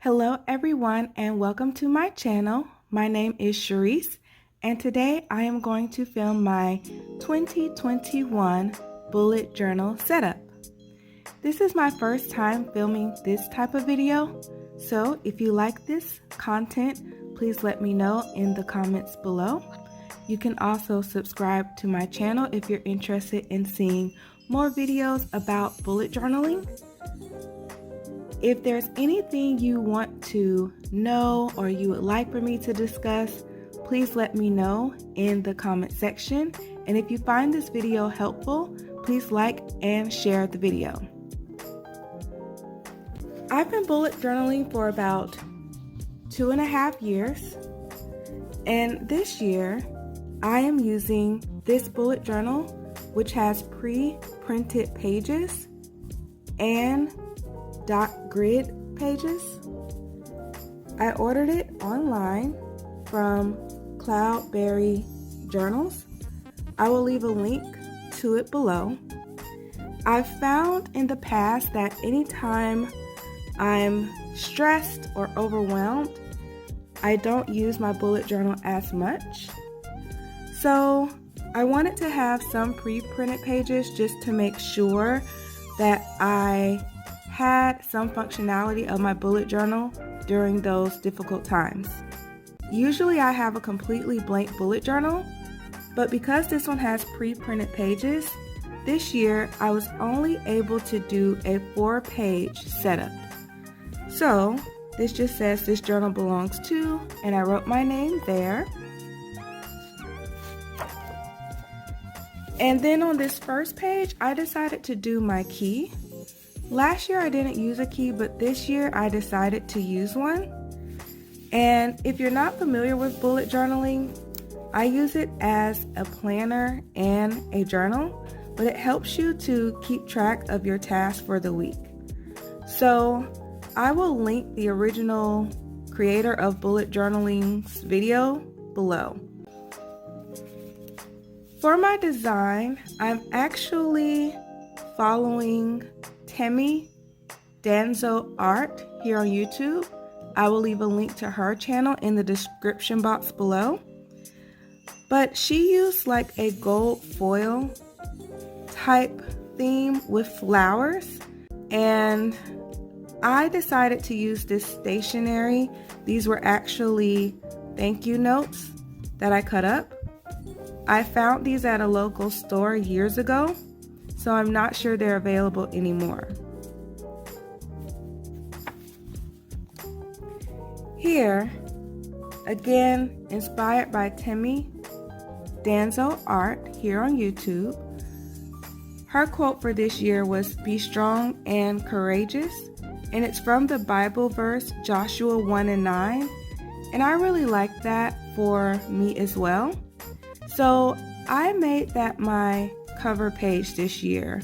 Hello everyone and welcome to my channel. My name is Sharice and today I am going to film my 2021 bullet journal setup. This is my first time filming this type of video, so if you like this content, please let me know in the comments below. You can also subscribe to my channel if you're interested in seeing more videos about bullet journaling. If there's anything you want to know or you would like for me to discuss, please let me know in the comment section. And if you find this video helpful, please like and share the video. I've been bullet journaling for about 2.5 years. And this year, I am using this bullet journal, which has pre-printed pages and dot grid pages. I ordered it online from Cloudberry Journals. I will leave a link to it below. I've found in the past that anytime I'm stressed or overwhelmed, I don't use my bullet journal as much. So I wanted to have some pre-printed pages just to make sure that I had some functionality of my bullet journal during those difficult times. Usually I have a completely blank bullet journal, but because this one has pre-printed pages, this year I was only able to do a 4-page setup. So this just says this journal belongs to, and I wrote my name there. And then on this first page, I decided to do my key. Last year I didn't use a key, but this year I decided to use one. And if you're not familiar with bullet journaling, I use it as a planner and a journal, but it helps you to keep track of your tasks for the week. So I will link the original creator of bullet journaling's video below. For my design, I'm actually following Temi Danzo Art here on YouTube. I will leave a link to her channel in the description box below. But she used like a gold foil type theme with flowers, and I decided to use this stationery. These were actually thank you notes that I cut up. I found these at a local store years ago, so I'm not sure they're available anymore. Here, again, inspired by Temi Danzo Art here on YouTube. Her quote for this year was, "Be strong and courageous," and it's from the Bible verse Joshua 1:9, and I really like that for me as well. So I made that my cover page this year.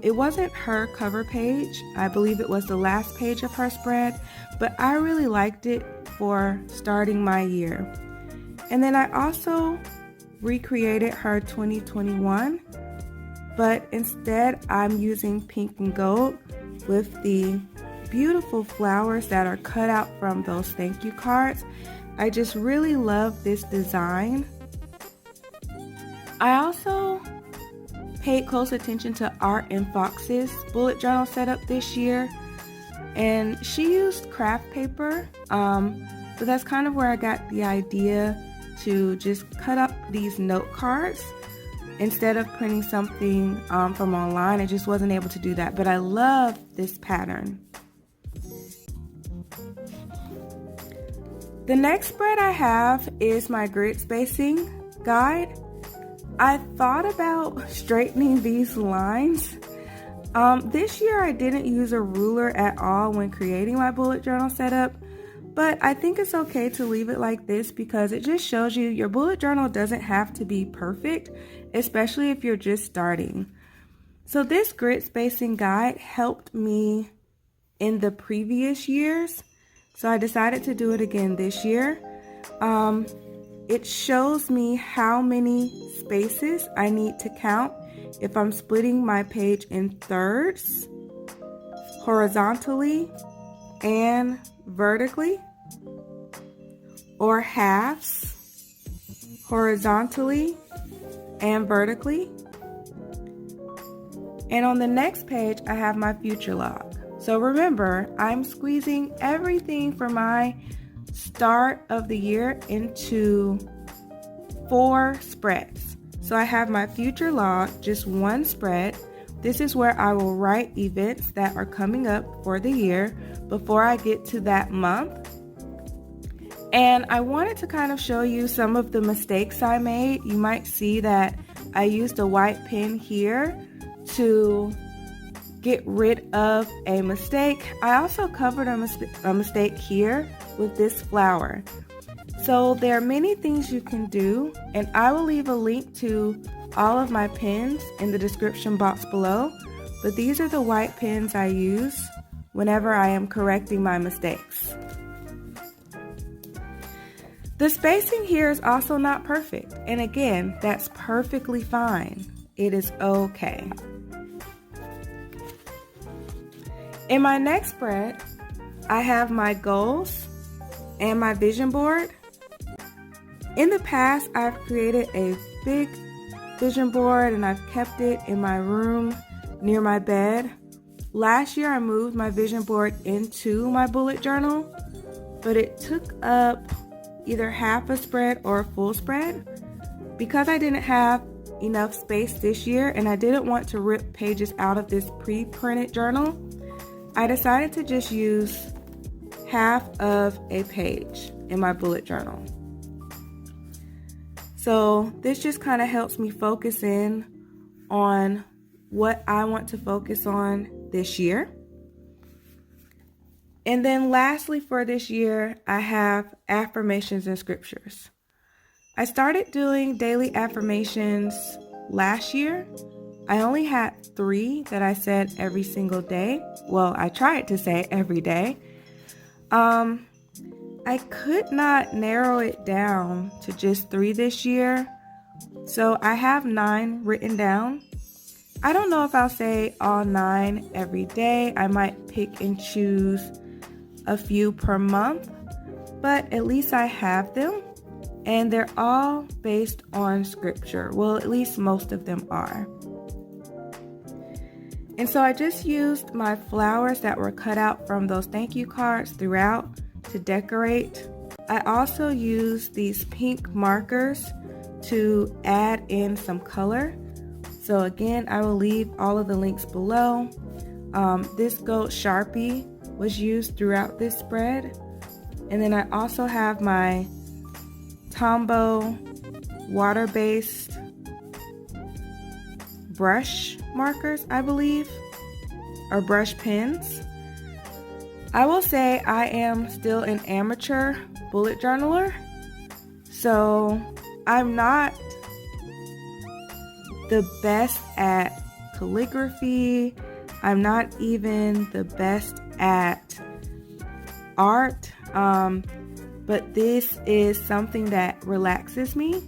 It wasn't her cover page. I believe it was the last page of her spread, but I really liked it for starting my year. And then I also recreated her 2021, but instead I'm using pink and gold with the beautiful flowers that are cut out from those thank you cards. I just really love this design. I also paid close attention to Art and Fox's bullet journal setup this year, and she used craft paper, so that's kind of where I got the idea to just cut up these note cards instead of printing something from online. I just wasn't able to do that, but I love this pattern. The next spread I have is my grid spacing guide. I thought about straightening these lines. This year I didn't use a ruler at all when creating my bullet journal setup, but I think it's okay to leave it like this because it just shows you your bullet journal doesn't have to be perfect, especially if you're just starting. So this grid spacing guide helped me in the previous years, so I decided to do it again this year. It shows me how many spaces I need to count if I'm splitting my page in thirds, horizontally, and vertically or halves horizontally and vertically. And on the next page, I have my future log. So remember, I'm squeezing everything for my start of the year into 4 spreads. So I have my future log, just one spread. This is where I will write events that are coming up for the year before I get to that month. And I wanted to kind of show you some of the mistakes I made. You might see that I used a white pen here to get rid of a mistake. I also covered a mistake here with this flower. So there are many things you can do, and I will leave a link to all of my pens in the description box below, but these are the white pens I use whenever I am correcting my mistakes. The spacing here is also not perfect, and again, that's perfectly fine. It is okay. In my next spread, I have my goals and my vision board. In the past, I've created a big vision board and I've kept it in my room near my bed. Last year, I moved my vision board into my bullet journal, but it took up either half a spread or a full spread. Because I didn't have enough space this year and I didn't want to rip pages out of this pre-printed journal, I decided to just use half of a page in my bullet journal. So this just kind of helps me focus in on what I want to focus on this year. And then lastly for this year, I have affirmations and scriptures. I started doing daily affirmations last year. I only had 3 that I said every single day. Well, I tried to say every day. I could not narrow it down to just 3 this year. So I have 9 written down. I don't know if I'll say all 9 every day. I might pick and choose a few per month, but at least I have them. And they're all based on scripture. Well, at least most of them are. And so I just used my flowers that were cut out from those thank you cards throughout to decorate. I also used these pink markers to add in some color. So again, I will leave all of the links below. This gold Sharpie was used throughout this spread. And then I also have my Tombow water-based brush markers, I believe, or brush pens. I will say I am still an amateur bullet journaler, so I'm not the best at calligraphy. I'm not even the best at art, but this is something that relaxes me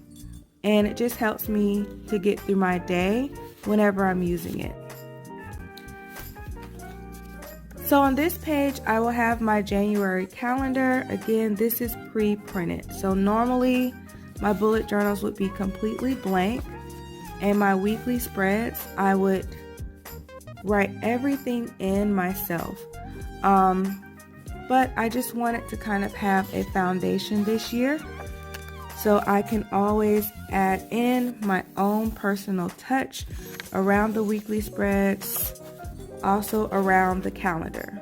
and it just helps me to get through my day whenever I'm using it. So on this page, I will have my January calendar. Again, this is pre-printed. So normally my bullet journals would be completely blank, and my weekly spreads, I would write everything in myself. But I just wanted to kind of have a foundation this year so I can always add in my own personal touch around the weekly spreads, also around the calendar.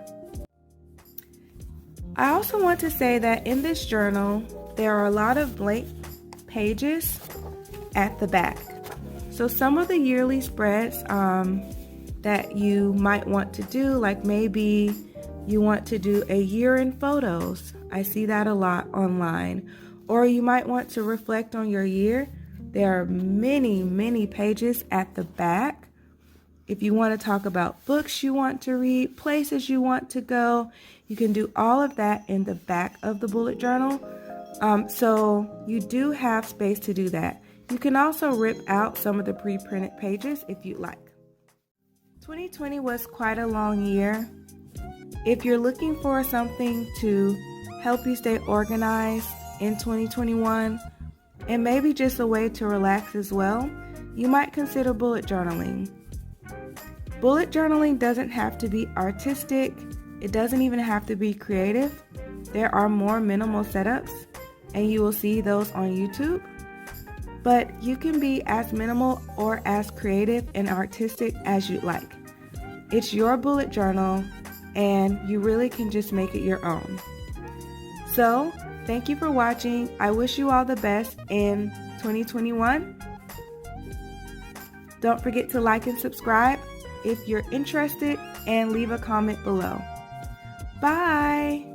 I also want to say that in this journal, there are a lot of blank pages at the back. So some of the yearly spreads that you might want to do, like maybe you want to do a year in photos. I see that a lot online. Or you might want to reflect on your year. There are many pages at the back. If you want to talk about books you want to read, places you want to go, you can do all of that in the back of the bullet journal. So you do have space to do that. You can also rip out some of the pre-printed pages if you'd like. 2020 was quite a long year. If you're looking for something to help you stay organized in 2021, and maybe just a way to relax as well, you might consider bullet journaling. Bullet journaling doesn't have to be artistic. It doesn't even have to be creative. There are more minimal setups, and you will see those on YouTube. But you can be as minimal or as creative and artistic as you'd like. It's your bullet journal, and you really can just make it your own. So, thank you for watching. I wish you all the best in 2021. Don't forget to like and subscribe if you're interested, and leave a comment below. Bye!